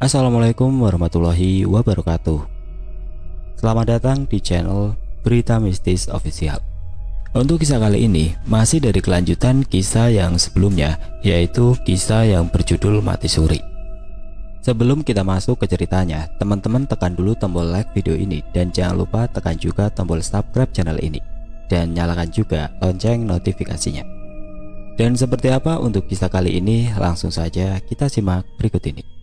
Assalamualaikum warahmatullahi wabarakatuh. Selamat datang di channel Berita Mistis Official. Untuk kisah kali ini masih dari kelanjutan kisah yang sebelumnya, yaitu kisah yang berjudul Mati Suri. Sebelum kita masuk ke ceritanya, teman-teman tekan dulu tombol like video ini dan jangan lupa tekan juga tombol subscribe channel ini dan nyalakan juga lonceng notifikasinya. Dan seperti apa untuk kisah kali ini, langsung saja kita simak berikut ini.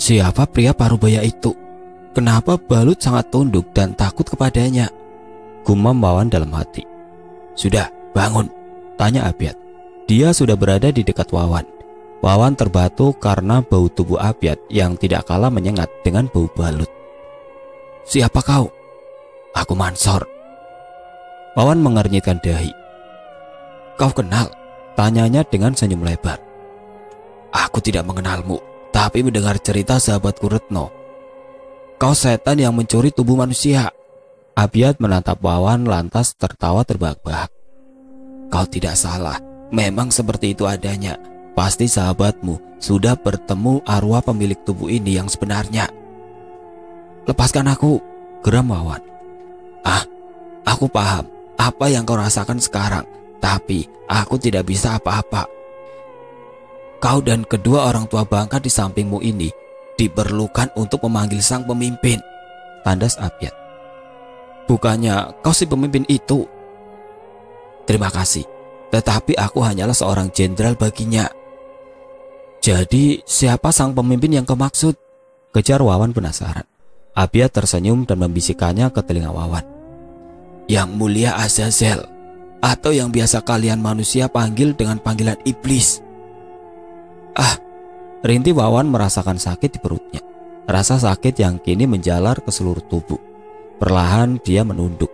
Siapa pria parubaya itu? Kenapa Balut sangat tunduk dan takut kepadanya? Gumam Wawan dalam hati. Sudah, bangun, tanya Abyad. Dia sudah berada di dekat Wawan. Wawan terbatuk karena bau tubuh Abyad yang tidak kalah menyengat dengan bau Balut. Siapa kau? Aku Mansor. Wawan mengernyitkan dahi. Kau kenal? Tanyanya dengan senyum lebar. Aku tidak mengenalmu, tapi mendengar cerita sahabatku Retno. Kau setan yang mencuri tubuh manusia. Abyad menatap Wawan lantas tertawa terbahak-bahak. Kau tidak salah, memang seperti itu adanya. Pasti sahabatmu sudah bertemu arwah pemilik tubuh ini yang sebenarnya. Lepaskan aku, geram Wawan. Aku paham apa yang kau rasakan sekarang, tapi aku tidak bisa apa-apa. Kau dan kedua orang tua bangka di sampingmu ini diperlukan untuk memanggil sang pemimpin, tandas Abyad. Bukannya kau si pemimpin itu? Terima kasih, tetapi aku hanyalah seorang jenderal baginya. Jadi siapa sang pemimpin yang kau maksud? Kejar Wawan penasaran. Abyad tersenyum dan membisikkannya ke telinga Wawan. Yang mulia Azazel, atau yang biasa kalian manusia panggil dengan panggilan iblis. Rintih Wawan merasakan sakit di perutnya. Rasa sakit yang kini menjalar ke seluruh tubuh. Perlahan dia menunduk,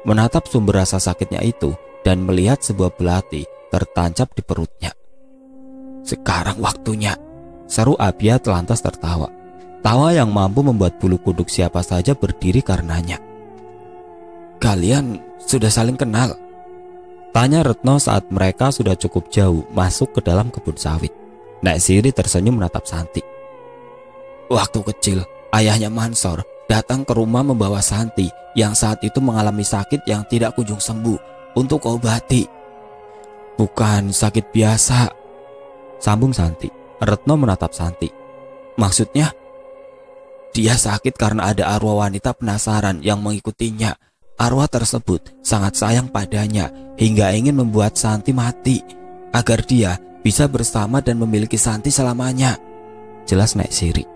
menatap sumber rasa sakitnya itu dan melihat sebuah belati tertancap di perutnya. Sekarang waktunya, seru Abyad lantas tertawa. Tawa yang mampu membuat bulu kuduk siapa saja berdiri karenanya. Kalian sudah saling kenal? Tanya Retno saat mereka sudah cukup jauh masuk ke dalam kebun sawit. Nek Siri tersenyum menatap Santi. Waktu kecil, ayahnya Mansor datang ke rumah membawa Santi yang saat itu mengalami sakit yang tidak kunjung sembuh untuk obati. Bukan sakit biasa, sambung Santi. Retno menatap Santi. Maksudnya? Dia sakit karena ada arwah wanita penasaran yang mengikutinya. Arwah tersebut sangat sayang padanya hingga ingin membuat Santi mati agar dia bisa bersama dan memiliki Santi selamanya, jelas Nek Siri.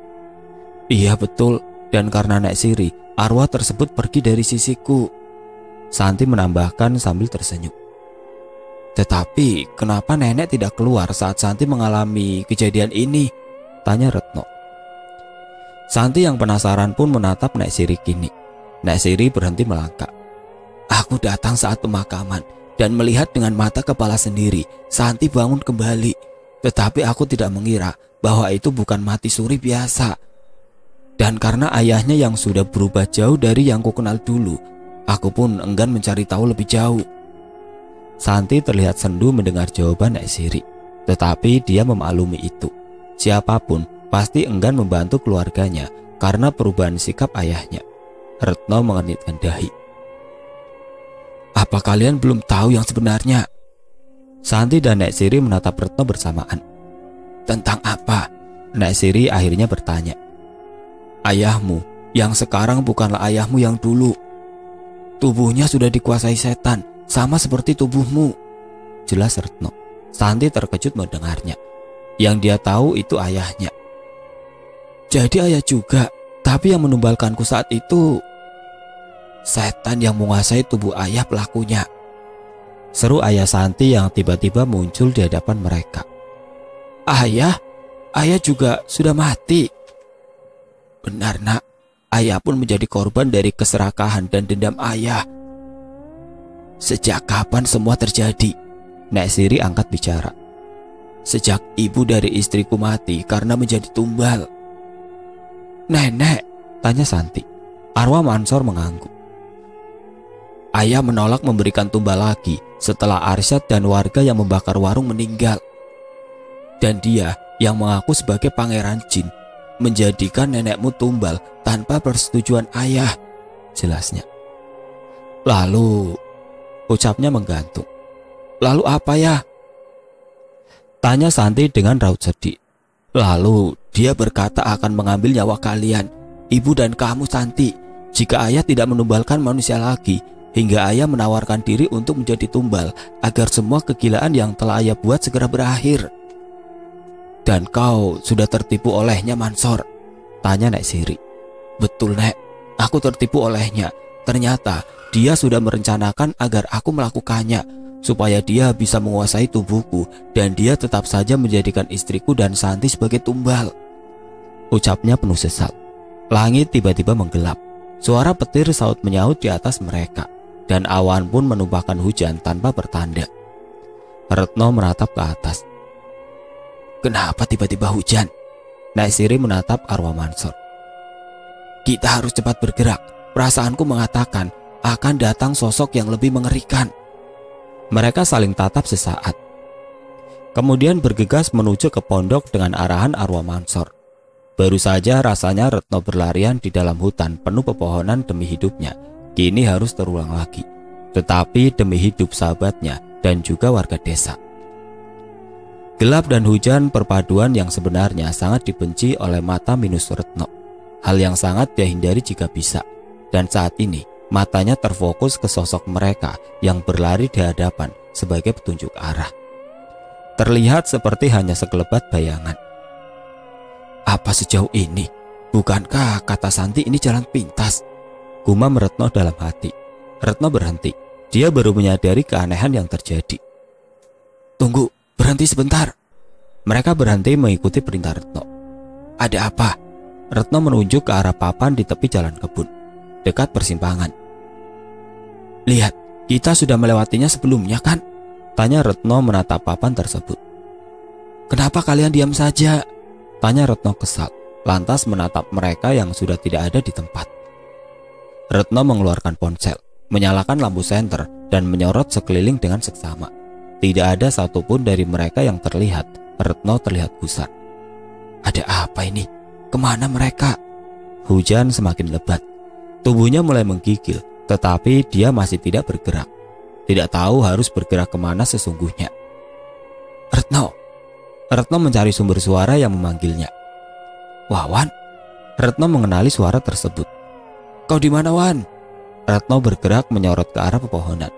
Iya betul, dan karena Nek Siri, arwah tersebut pergi dari sisiku, Santi menambahkan sambil tersenyum. Tetapi kenapa nenek tidak keluar saat Santi mengalami kejadian ini? Tanya Retno. Santi yang penasaran pun menatap Nek Siri kini. Nek Siri berhenti melangkah. Aku datang saat pemakaman dan melihat dengan mata kepala sendiri Santi bangun kembali. Tetapi aku tidak mengira bahwa itu bukan mati suri biasa. Dan karena ayahnya yang sudah berubah jauh dari yang ku kenal dulu, aku pun enggan mencari tahu lebih jauh. Santi terlihat sendu mendengar jawaban Nek Siri. Tetapi dia memaklumi itu. Siapapun pasti enggan membantu keluarganya karena perubahan sikap ayahnya. Retno mengernyitkan dahi. Apa kalian belum tahu yang sebenarnya? Santi dan Nek Siri menatap Retno bersamaan. Tentang apa? Nek Siri akhirnya bertanya. Ayahmu yang sekarang bukanlah ayahmu yang dulu. Tubuhnya sudah dikuasai setan, sama seperti tubuhmu, jelas Retno. Santi terkejut mendengarnya. Yang dia tahu itu ayahnya. Jadi ayah juga, tapi yang menumbalkanku saat itu setan yang menguasai tubuh ayah pelakunya, seru ayah Santi yang tiba-tiba muncul di hadapan mereka. Ayah juga sudah mati. Benar nak, ayah pun menjadi korban dari keserakahan dan dendam ayah. Sejak kapan semua terjadi? Nek Siri angkat bicara. Sejak ibu dari istriku mati karena menjadi tumbal. Nenek, tanya Santi. Arwah Mansor mengangguk. Ayah menolak memberikan tumbal lagi setelah Arsyad dan warga yang membakar warung meninggal. Dan dia yang mengaku sebagai pangeran jin menjadikan nenekmu tumbal tanpa persetujuan ayah, jelasnya. Lalu, ucapnya menggantung. Lalu apa ya? Tanya Santi dengan raut sedih. Lalu dia berkata akan mengambil nyawa kalian, ibu dan kamu Santi, jika ayah tidak menumbalkan manusia lagi, hingga ayah menawarkan diri untuk menjadi tumbal agar semua kegilaan yang telah ayah buat segera berakhir. Dan kau sudah tertipu olehnya, Mansor? Tanya Nek Siri. Betul, Nek, aku tertipu olehnya. Ternyata dia sudah merencanakan agar aku melakukannya, supaya dia bisa menguasai tubuhku dan dia tetap saja menjadikan istriku dan Santi sebagai tumbal. Ucapnya penuh sesal. Langit tiba-tiba menggelap. Suara petir saut menyaut di atas mereka, dan awan pun menumpahkan hujan tanpa bertanda. Retno meratap ke atas. Kenapa tiba-tiba hujan? Nek Siri menatap arwah Mansor. Kita harus cepat bergerak. Perasaanku mengatakan akan datang sosok yang lebih mengerikan. Mereka saling tatap sesaat. Kemudian bergegas menuju ke pondok dengan arahan arwah Mansor. Baru saja rasanya Retno berlarian di dalam hutan penuh pepohonan demi hidupnya. Kini harus terulang lagi. Tetapi demi hidup sahabatnya dan juga warga desa. Gelap dan hujan perpaduan yang sebenarnya sangat dibenci oleh mata minus Retno. Hal yang sangat dia hindari jika bisa. Dan saat ini matanya terfokus ke sosok mereka yang berlari di hadapan sebagai petunjuk arah. Terlihat seperti hanya sekelebat bayangan. Apa sejauh ini? Bukankah kata Santi ini jalan pintas? Gumam Retno dalam hati. Retno berhenti. Dia baru menyadari keanehan yang terjadi. Tunggu, berhenti sebentar. Mereka berhenti mengikuti perintah Retno. Ada apa? Retno menunjuk ke arah papan di tepi jalan kebun, dekat persimpangan. Lihat, kita sudah melewatinya sebelumnya kan? Tanya Retno menatap papan tersebut. Kenapa kalian diam saja? Tanya Retno kesal, lantas menatap mereka yang sudah tidak ada di tempat. Retno mengeluarkan ponsel, menyalakan lampu senter, dan menyorot sekeliling dengan seksama. Tidak ada satupun dari mereka yang terlihat. Retno terlihat gusar. Ada apa ini? Kemana mereka? Hujan semakin lebat. Tubuhnya mulai menggigil, tetapi dia masih tidak bergerak. Tidak tahu harus bergerak kemana sesungguhnya. Retno. Retno mencari sumber suara yang memanggilnya. Wawan. Retno mengenali suara tersebut. Kau di mana, Wan? Retno bergerak menyorot ke arah pepohonan.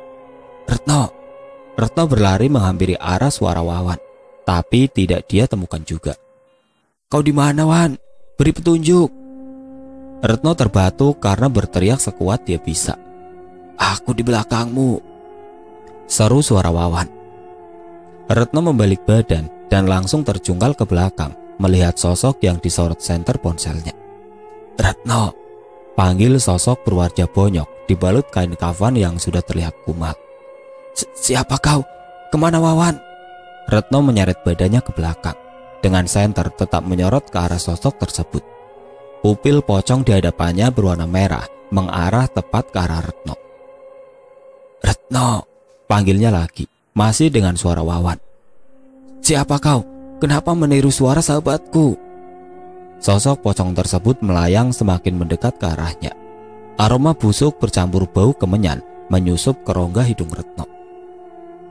Retno. Retno berlari menghampiri arah suara Wawan, tapi tidak dia temukan juga. Kau di mana, Wan? Beri petunjuk. Retno terbatu karena berteriak sekuat dia bisa. Aku di belakangmu, seru suara Wawan. Retno membalik badan dan langsung terjungkal ke belakang melihat sosok yang disorot senter ponselnya. Retno, panggil sosok berwajah bonyok dibalut kain kafan yang sudah terlihat kumal. Siapa kau? Kemana, Wawan? Retno menyeret badannya ke belakang. Dengan senter tetap menyorot ke arah sosok tersebut. Pupil pocong di hadapannya berwarna merah mengarah tepat ke arah Retno. Retno, panggilnya lagi, masih dengan suara Wawan. Siapa kau? Kenapa meniru suara sahabatku? Sosok pocong tersebut melayang semakin mendekat ke arahnya. Aroma busuk bercampur bau kemenyan menyusup ke rongga hidung Retno,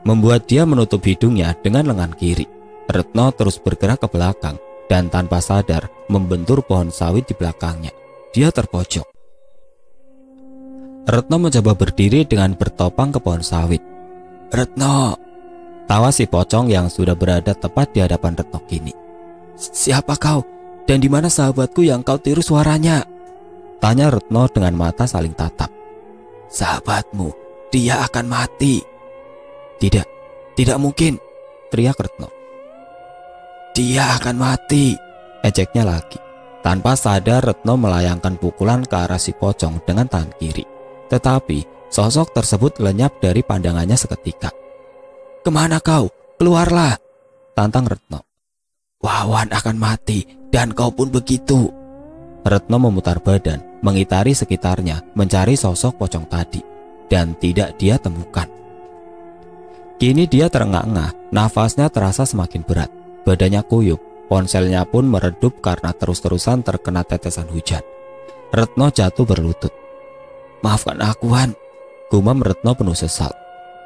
membuat dia menutup hidungnya dengan lengan kiri. Retno terus bergerak ke belakang dan tanpa sadar membentur pohon sawit di belakangnya. Dia terpojok. Retno mencoba berdiri dengan bertopang ke pohon sawit. Retno, tawa si pocong yang sudah berada tepat di hadapan Retno kini. Siapa kau? Dan di mana sahabatku yang kau tiru suaranya? Tanya Retno dengan mata saling tatap. Sahabatmu, dia akan mati. Tidak, tidak mungkin, teriak Retno. Dia akan mati, ejeknya lagi. Tanpa sadar Retno melayangkan pukulan ke arah si pocong dengan tangan kiri. Tetapi sosok tersebut lenyap dari pandangannya seketika. Kemana kau? Keluarlah, tantang Retno. Wawan akan mati dan kau pun begitu. Retno memutar badan, mengitari sekitarnya mencari sosok pocong tadi. dan tidak dia temukan. Kini dia terengah-engah, nafasnya terasa semakin berat, badannya kuyup, ponselnya pun meredup karena terus-terusan terkena tetesan hujan. Retno jatuh berlutut. "Maafkan aku, Wan," gumam Retno penuh sesal.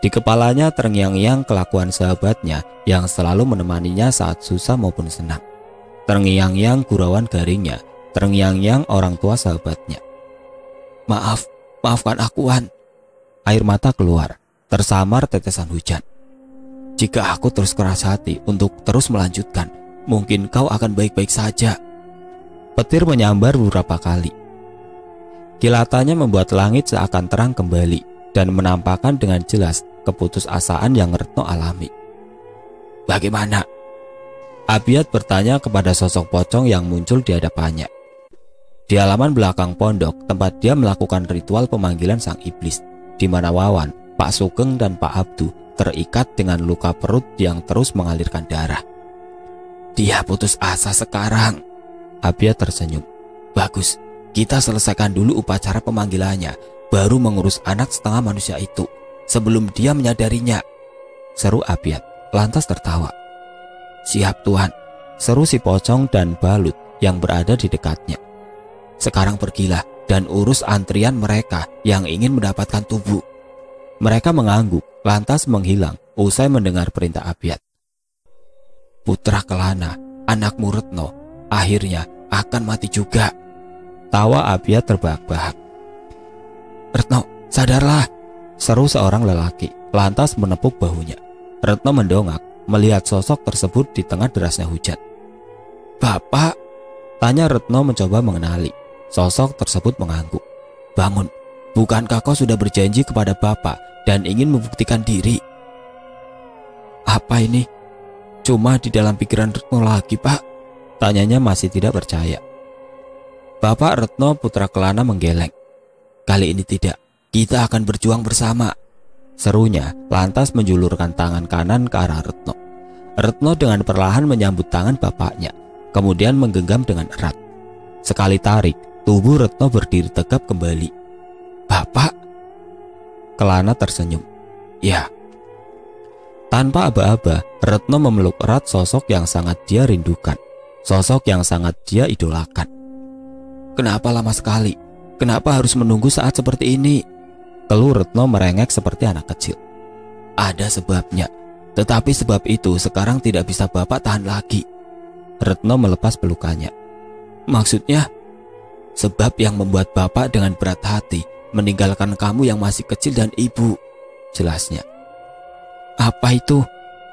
Di kepalanya terngiang-ngiang kelakuan sahabatnya yang selalu menemaninya saat susah maupun senang. Terngiang-ngiang gurauan garingnya, terngiang-ngiang orang tua sahabatnya. Maafkan aku, Wan." Air mata keluar, tersamar tetesan hujan. "Jika aku terus keras hati untuk terus melanjutkan, mungkin kau akan baik-baik saja." Petir menyambar beberapa kali. Kilatannya membuat langit seakan terang kembali dan menampakkan dengan jelas keputusasaan yang Retno alami. "Bagaimana?" Abiat bertanya kepada sosok pocong yang muncul di hadapannya. Di halaman belakang pondok, tempat dia melakukan ritual pemanggilan sang iblis, di mana Wawan, Pak Sugeng dan Pak Abdu terikat dengan luka perut yang terus mengalirkan darah. "Dia putus asa sekarang." Abiat tersenyum. "Bagus, kita selesaikan dulu upacara pemanggilannya, baru mengurus anak setengah manusia itu, sebelum dia menyadarinya," seru Abiat, lantas tertawa. "Siap, Tuhan," seru si pocong dan Balut yang berada di dekatnya. "Sekarang pergilah dan urus antrian mereka yang ingin mendapatkan tubuh." Mereka mengangguk, lantas menghilang usai mendengar perintah Abiat. "Putra Kelana, anakmu Retno, akhirnya akan mati juga." Tawa Abiat terbahak-bahak. "Retno, sadarlah," seru seorang lelaki, lantas menepuk bahunya. Retno mendongak melihat sosok tersebut di tengah derasnya hujan. "Bapak?" tanya Retno mencoba mengenali. Sosok tersebut mengangguk. "Bangun, bukankah kau sudah berjanji kepada Bapak dan ingin membuktikan diri?" "Apa ini? Cuma di dalam pikiran Retno lagi, Pak?" tanyanya masih tidak percaya. Bapak Retno putra Kelana menggeleng. "Kali ini tidak, kita akan berjuang bersama," serunya, lantas menjulurkan tangan kanan ke arah Retno. Retno dengan perlahan menyambut tangan bapaknya, kemudian menggenggam dengan erat. Sekali tarik, tubuh Retno berdiri tegap kembali. "Bapak?" Kelana tersenyum. "Ya." Tanpa aba-aba, Retno memeluk erat sosok yang sangat dia rindukan, sosok yang sangat dia idolakan. "Kenapa lama sekali? Kenapa harus menunggu saat seperti ini?" keluh Retno merengek seperti anak kecil. "Ada sebabnya, tetapi sebab itu sekarang tidak bisa Bapak tahan lagi." Retno melepas pelukannya. "Maksudnya?" "Sebab yang membuat Bapak dengan berat hati meninggalkan kamu yang masih kecil dan ibu," jelasnya. "Apa itu?"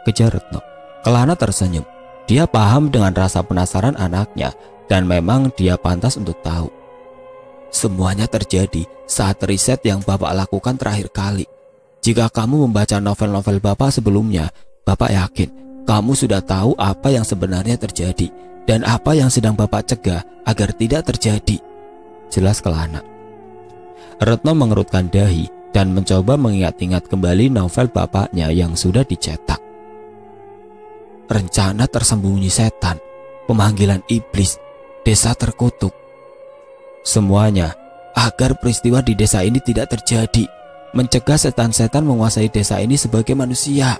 kejar Retno. Kelana tersenyum. Dia paham dengan rasa penasaran anaknya dan memang dia pantas untuk tahu. "Semuanya terjadi saat riset yang Bapak lakukan terakhir kali. Jika kamu membaca novel-novel Bapak sebelumnya, Bapak yakin kamu sudah tahu apa yang sebenarnya terjadi dan apa yang sedang Bapak cegah agar tidak terjadi," jelas Kelana. Retno mengerutkan dahi dan mencoba mengingat-ingat kembali novel bapaknya yang sudah dicetak. Rencana tersembunyi setan, pemanggilan iblis, desa terkutuk. Semuanya agar peristiwa di desa ini tidak terjadi, mencegah setan-setan menguasai desa ini sebagai manusia.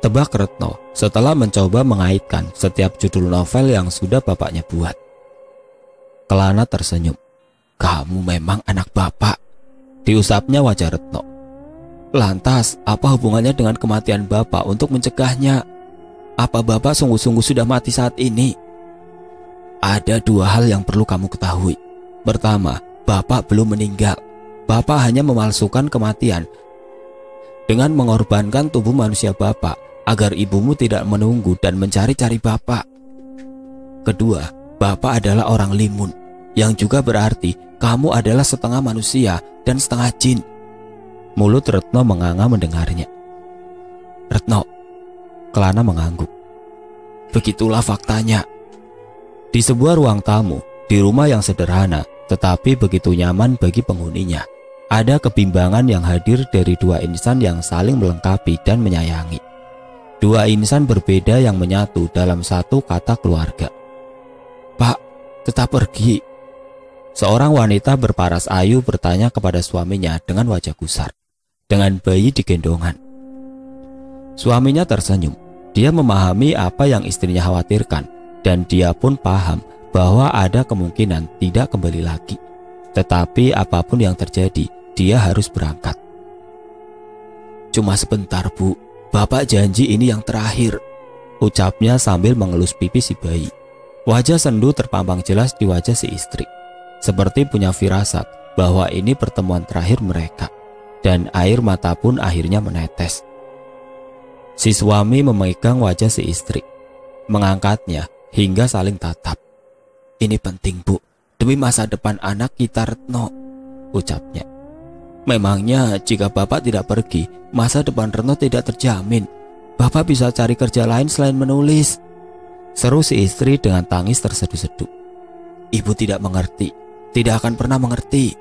Tebak Retno setelah mencoba mengaitkan setiap judul novel yang sudah bapaknya buat. Kelana tersenyum. "Kamu memang anak Bapak," diusapnya wajah Retno. "Lantas apa hubungannya dengan kematian Bapak untuk mencegahnya? Apa Bapak sungguh-sungguh sudah mati saat ini?" "Ada dua hal yang perlu kamu ketahui. Pertama, Bapak belum meninggal. Bapak hanya memalsukan kematian dengan mengorbankan tubuh manusia Bapak agar ibumu tidak menunggu dan mencari-cari Bapak. Kedua, Bapak adalah orang limun, yang juga berarti kamu adalah setengah manusia dan setengah jin." Mulut Retno menganga mendengarnya. "Retno," Kelana mengangguk. "Begitulah faktanya." Di sebuah ruang tamu, di rumah yang sederhana tetapi begitu nyaman bagi penghuninya, ada kebimbangan yang hadir dari dua insan yang saling melengkapi dan menyayangi. Dua insan berbeda yang menyatu dalam satu kata keluarga. "Pak, tetap pergi." Seorang wanita berparas ayu bertanya kepada suaminya dengan wajah gusar, dengan bayi digendongan. Suaminya tersenyum. Dia memahami apa yang istrinya khawatirkan, dan dia pun paham bahwa ada kemungkinan tidak kembali lagi. Tetapi apapun yang terjadi, dia harus berangkat. "Cuma sebentar, Bu. Bapak janji ini yang terakhir," ucapnya sambil mengelus pipi si bayi. Wajah sendu terpampang jelas di wajah si istri, seperti punya firasat bahwa ini pertemuan terakhir mereka, dan air mata pun akhirnya menetes. Si suami memegang wajah si istri, mengangkatnya hingga saling tatap. "Ini penting, Bu, demi masa depan anak kita Retno," ucapnya. "Memangnya jika Bapak tidak pergi, masa depan Retno tidak terjamin. Bapak bisa cari kerja lain selain menulis," seru si istri dengan tangis terseduh-seduh. "Ibu tidak mengerti, tidak akan pernah mengerti."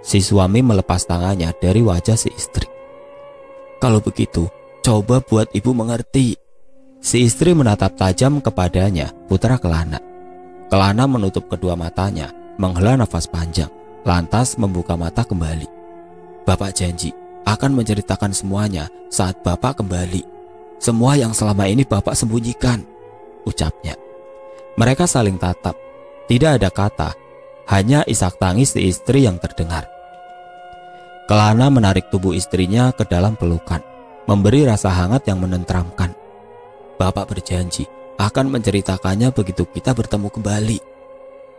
Si suami melepas tangannya dari wajah si istri. "Kalau begitu, coba buat ibu mengerti." Si istri menatap tajam kepadanya, putra Kelana. Kelana menutup kedua matanya, menghela nafas panjang, lantas membuka mata kembali. "Bapak janji akan menceritakan semuanya saat Bapak kembali. Semua yang selama ini Bapak sembunyikan," ucapnya. Mereka saling tatap. Tidak ada kata, hanya isak tangis si istri yang terdengar. Kelana menarik tubuh istrinya ke dalam pelukan, memberi rasa hangat yang menenteramkan. "Bapak berjanji akan menceritakannya begitu kita bertemu kembali."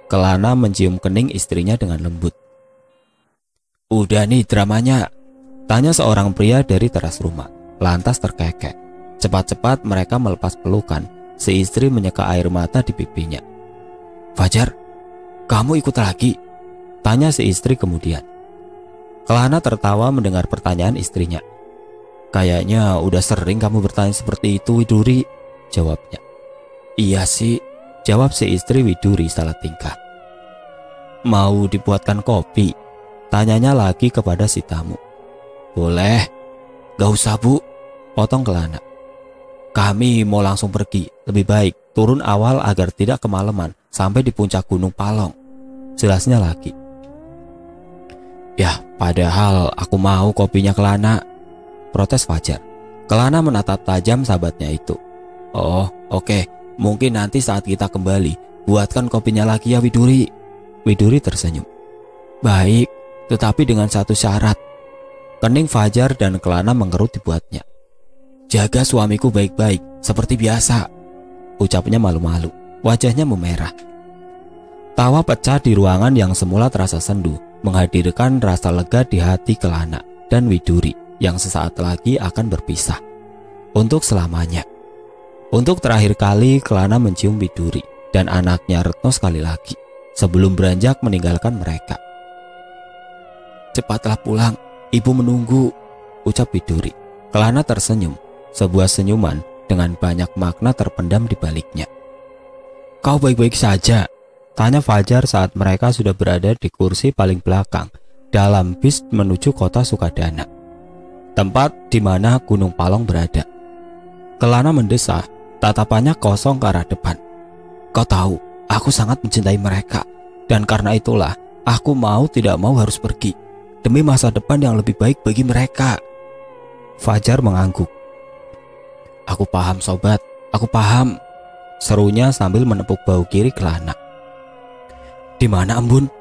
Kelana mencium kening istrinya dengan lembut. "Udah nih dramanya?" tanya seorang pria dari teras rumah, lantas terkekeh. Cepat-cepat mereka melepas pelukan. Si istri menyeka air mata di pipinya. "Fajar, kamu ikut lagi?" tanya si istri kemudian. Kelana tertawa mendengar pertanyaan istrinya. "Kayaknya udah sering kamu bertanya seperti itu, Widuri," jawabnya. "Iya sih," jawab si istri Widuri salah tingkah. "Mau dibuatkan kopi?" tanyanya lagi kepada si tamu. "Boleh." "Gak usah, Bu," potong Kelana. "Kami mau langsung pergi. Lebih baik turun awal agar tidak kemalaman sampai di puncak Gunung Palong," jelasnya lagi. "Ya, padahal aku mau kopinya Kelana," protes Fajar. Kelana menatap tajam sahabatnya itu. "Oh, oke. Mungkin nanti saat kita kembali, buatkan kopinya lagi ya, Widuri." Widuri tersenyum. "Baik, tetapi dengan satu syarat." Kening Fajar dan Kelana mengerut dibuatnya. "Jaga suamiku baik-baik, seperti biasa," ucapnya malu-malu. Wajahnya memerah. Tawa pecah di ruangan yang semula terasa sendu, menghadirkan rasa lega di hati Kelana dan Widuri yang sesaat lagi akan berpisah untuk selamanya. Untuk terakhir kali Kelana mencium Widuri dan anaknya Retno sekali lagi sebelum beranjak meninggalkan mereka. "Cepatlah pulang, ibu menunggu," ucap Widuri. Kelana tersenyum, sebuah senyuman dengan banyak makna terpendam di baliknya. "Kau baik-baik saja?" tanya Fajar saat mereka sudah berada di kursi paling belakang dalam bis menuju kota Sukadana, tempat di mana Gunung Palong berada. Kelana mendesah, tatapannya kosong ke arah depan. "Kau tahu, aku sangat mencintai mereka, dan karena itulah aku mau tidak mau harus pergi demi masa depan yang lebih baik bagi mereka." Fajar mengangguk. "Aku paham sobat, aku paham," serunya sambil menepuk bahu kiri Kelana. "Di mana Embun?"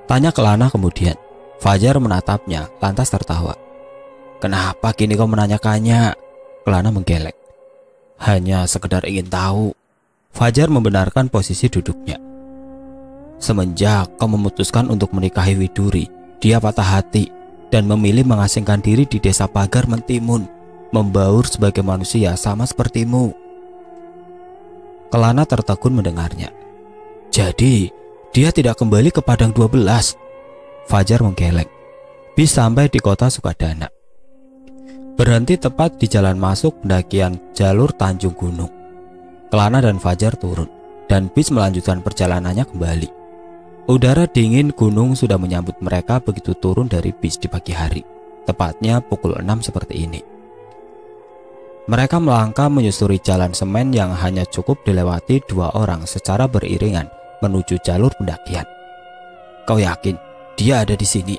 tanya Kelana kemudian. Fajar menatapnya lantas tertawa. "Kenapa kini kau menanyakannya?" Kelana menggeleng. "Hanya sekedar ingin tahu." Fajar membenarkan posisi duduknya. "Semenjak kau memutuskan untuk menikahi Widuri, dia patah hati dan memilih mengasingkan diri di desa Pagar Mentimun, membaur sebagai manusia sama sepertimu." Kelana tertegun mendengarnya. "Jadi dia tidak kembali ke Padang 12? Fajar menggeleng. Bis sampai di kota Sukadana, berhenti tepat di jalan masuk pendakian jalur Tanjung Gunung. Kelana dan Fajar turun, dan bis melanjutkan perjalanannya kembali. Udara dingin gunung sudah menyambut mereka begitu turun dari bis di pagi hari, tepatnya pukul 6 seperti ini. Mereka melangkah menyusuri jalan semen yang hanya cukup dilewati 2 orang secara beriringan menuju jalur pendakian. Kau yakin dia ada di sini?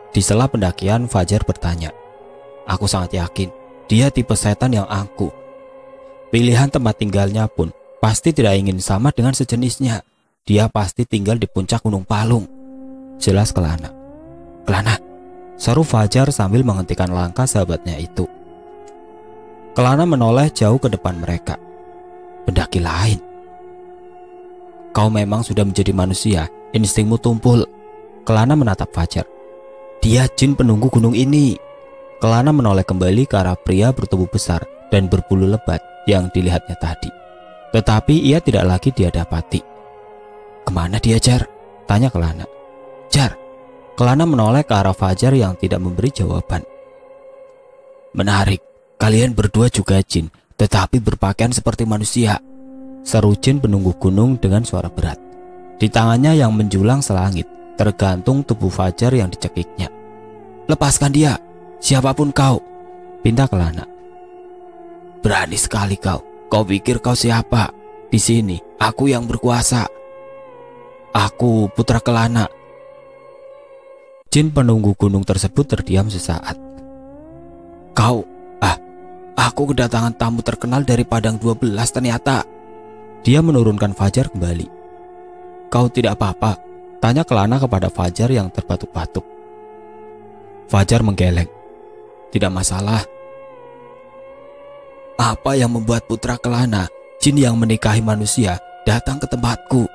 Di sela pendakian, Fajar bertanya. Aku sangat yakin dia tipe setan yang angkuh. Pilihan tempat tinggalnya pun pasti tidak ingin sama dengan sejenisnya. Dia pasti tinggal di puncak Gunung Palung, jelas Kelana. Kelana, seru Fajar sambil menghentikan langkah sahabatnya itu. Kelana menoleh jauh ke depan mereka. Pendaki lain. Kau memang sudah menjadi manusia, instingmu tumpul. Kelana menatap Fajar. Dia jin penunggu gunung ini. Kelana menoleh kembali ke arah pria bertubuh besar dan berbulu lebat yang dilihatnya tadi. Tetapi ia tidak lagi dia dapati. Kemana dia, Jar? Tanya Kelana. Jar. Kelana menoleh ke arah Fajar yang tidak memberi jawaban. Menarik, kalian berdua juga jin, tetapi berpakaian seperti manusia, seru jin penunggu gunung dengan suara berat. Di tangannya yang menjulang selangit tergantung tubuh Fajar yang dicekiknya. Lepaskan dia, siapapun kau, pinta Kelana. Berani sekali kau. Kau pikir kau siapa? Di sini aku yang berkuasa. Aku putra Kelana. Jin penunggu gunung tersebut terdiam sesaat. Kau, aku kedatangan tamu terkenal dari Padang 12 ternyata. Dia menurunkan Fajar kembali. Kau tidak apa-apa? Tanya Kelana kepada Fajar yang terbatuk-batuk. Fajar menggeleng. Tidak masalah. Apa yang membuat putra Kelana, jin yang menikahi manusia, datang ke tempatku?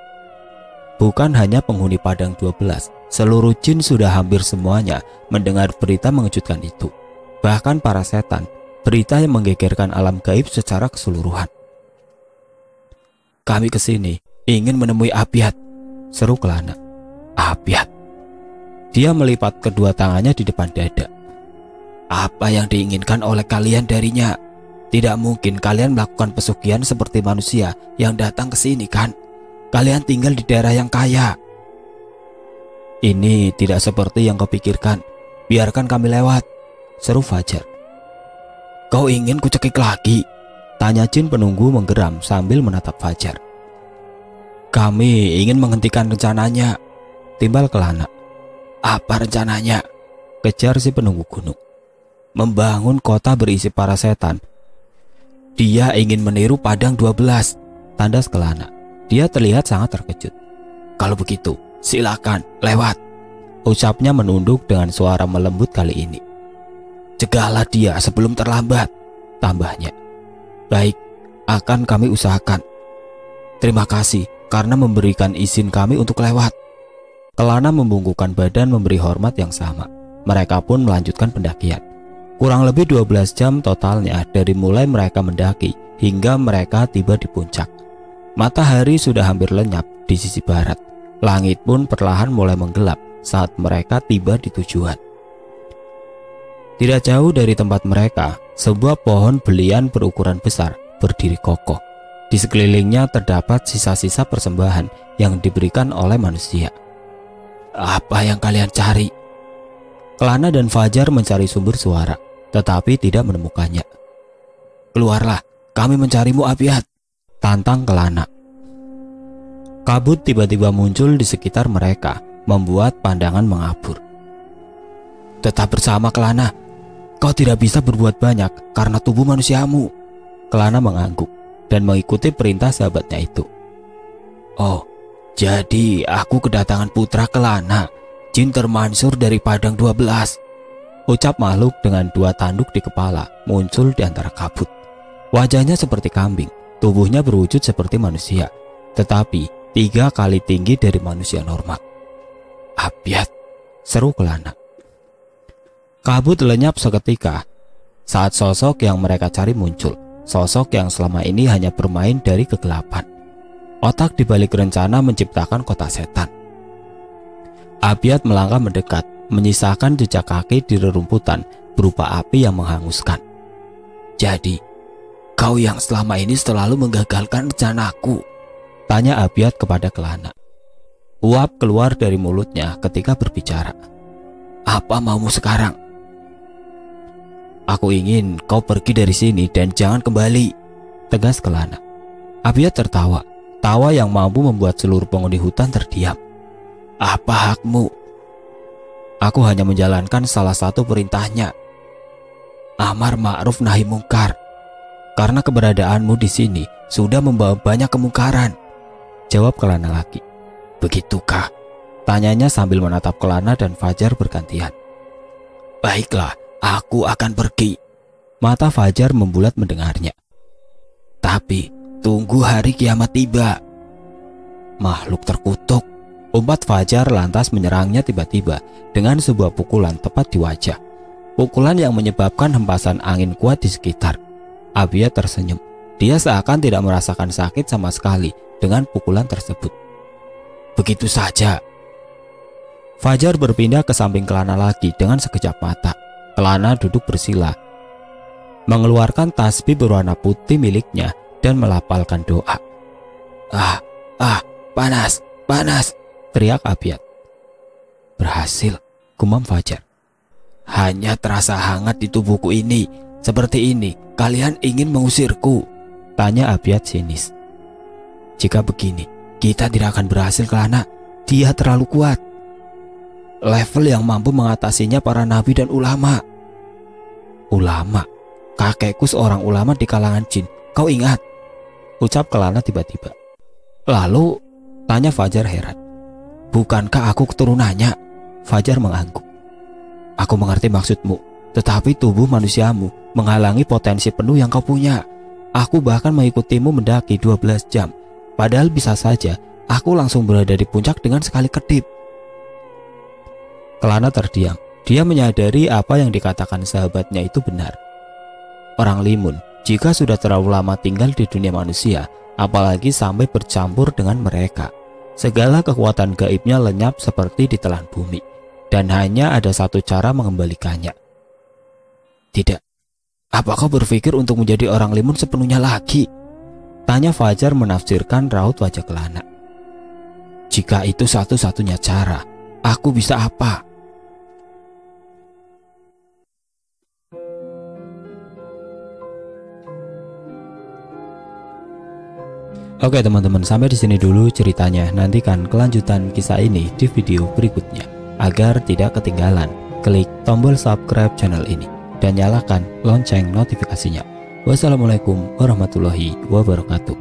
Bukan hanya penghuni Padang 12, seluruh jin sudah hampir semuanya mendengar berita mengejutkan itu. Bahkan para setan, berita yang menggegerkan alam gaib secara keseluruhan. Kami kesini ingin menemui Abiat, seru Kelana. Abiat. Dia melipat kedua tangannya di depan dada. Apa yang diinginkan oleh kalian darinya? Tidak mungkin kalian melakukan pesugihan seperti manusia yang datang ke sini, kan? Kalian tinggal di daerah yang kaya. Ini tidak seperti yang kau pikirkan. Biarkan kami lewat, seru Fajar. Kau ingin kucekik lagi? Tanya jin penunggu menggeram sambil menatap Fajar. Kami ingin menghentikan rencananya, timbal Kelana. Apa rencananya? Kejar si penunggu gunung. Membangun kota berisi para setan. Dia ingin meniru Padang 12, tandas Kelana. Dia terlihat sangat terkejut. Kalau begitu, silakan lewat, ucapnya menunduk dengan suara melembut kali ini. Cegahlah dia sebelum terlambat, tambahnya. Baik, akan kami usahakan. Terima kasih karena memberikan izin kami untuk lewat. Kelana membungkukkan badan memberi hormat yang sama. Mereka pun melanjutkan pendakian. Kurang lebih 12 jam totalnya dari mulai mereka mendaki hingga mereka tiba di puncak. Matahari sudah hampir lenyap di sisi barat. Langit pun perlahan mulai menggelap saat mereka tiba di tujuan. Tidak jauh dari tempat mereka, sebuah pohon belian berukuran besar berdiri kokoh. Di sekelilingnya terdapat sisa-sisa persembahan yang diberikan oleh manusia. Apa yang kalian cari? Kelana dan Fajar mencari sumber suara, tetapi tidak menemukannya. Keluarlah, kami mencarimu Abiat, tantang Kelana. Kabut tiba-tiba muncul di sekitar mereka, membuat pandangan mengabur. Tetap bersama Kelana, kau tidak bisa berbuat banyak karena tubuh manusiamu. Kelana mengangguk dan mengikuti perintah sahabatnya itu. Oh, jadi aku kedatangan putra Kelana, jin termansur dari Padang 12. Ucap makhluk dengan dua tanduk di kepala muncul di antara kabut. Wajahnya seperti kambing, tubuhnya berwujud seperti manusia, tetapi 3 kali tinggi dari manusia normal. Abiat, seru Kelana. Kabut lenyap seketika saat sosok yang mereka cari muncul. Sosok yang selama ini hanya bermain dari kegelapan. Otak dibalik rencana menciptakan kota setan. Abiat melangkah mendekat, menyisakan jejak kaki di rerumputan berupa api yang menghanguskan. Jadi, kau yang selama ini selalu menggagalkan rencanaku, tanya Abiat kepada Kelana. Uap keluar dari mulutnya ketika berbicara. Apa maumu sekarang? Aku ingin kau pergi dari sini dan jangan kembali, tegas Kelana. Abiat tertawa, tawa yang mampu membuat seluruh penghuni hutan terdiam. Apa hakmu? Aku hanya menjalankan salah satu perintahnya. Amar ma'ruf nahi mungkar. Karena keberadaanmu di sini sudah membawa banyak kemungkaran, jawab Kelana laki. Begitukah? Tanyanya sambil menatap Kelana dan Fajar bergantian. Baiklah, aku akan pergi. Mata Fajar membulat mendengarnya. Tapi tunggu hari kiamat tiba. Makhluk terkutuk, umpat Fajar lantas menyerangnya tiba-tiba dengan sebuah pukulan tepat di wajah. Pukulan yang menyebabkan hempasan angin kuat di sekitar. Abiyat tersenyum. Dia seakan tidak merasakan sakit sama sekali dengan pukulan tersebut. Begitu saja. Fajar berpindah ke samping Kelana lagi dengan sekejap mata. Kelana duduk bersila, mengeluarkan tasbih berwarna putih miliknya dan melafalkan doa. Panas, panas, teriak Abiyat. Berhasil, gumam Fajar. Hanya terasa hangat di tubuhku ini. Seperti ini, kalian ingin mengusirku? Tanya Abiyat sinis. Jika begini, kita tidak akan berhasil, Kelana. Dia terlalu kuat. Level yang mampu mengatasinya para nabi dan ulama. Ulama? Kakekku seorang ulama di kalangan jin. Kau ingat? Ucap Kelana tiba-tiba. Lalu, tanya Fajar heran. Bukankah aku keturunannya? Fajar mengangguk. Aku mengerti maksudmu, tetapi tubuh manusiamu menghalangi potensi penuh yang kau punya. Aku bahkan mengikutimu mendaki 12 jam. Padahal bisa saja aku langsung berada di puncak dengan sekali kedip. Kelana terdiam. Dia menyadari apa yang dikatakan sahabatnya itu benar. Orang limun, jika sudah terlalu lama tinggal di dunia manusia, apalagi sampai bercampur dengan mereka, segala kekuatan gaibnya lenyap seperti ditelan bumi. Dan hanya ada satu cara mengembalikannya. Tidak. Apa kau berpikir untuk menjadi orang limun sepenuhnya lagi? Tanya Fajar menafsirkan raut wajah Kelana. Jika itu satu-satunya cara, aku bisa apa? Oke teman-teman, sampai di sini dulu ceritanya. Nantikan kelanjutan kisah ini di video berikutnya. Agar tidak ketinggalan, klik tombol subscribe channel ini dan nyalakan lonceng notifikasinya. Wassalamualaikum warahmatullahi wabarakatuh.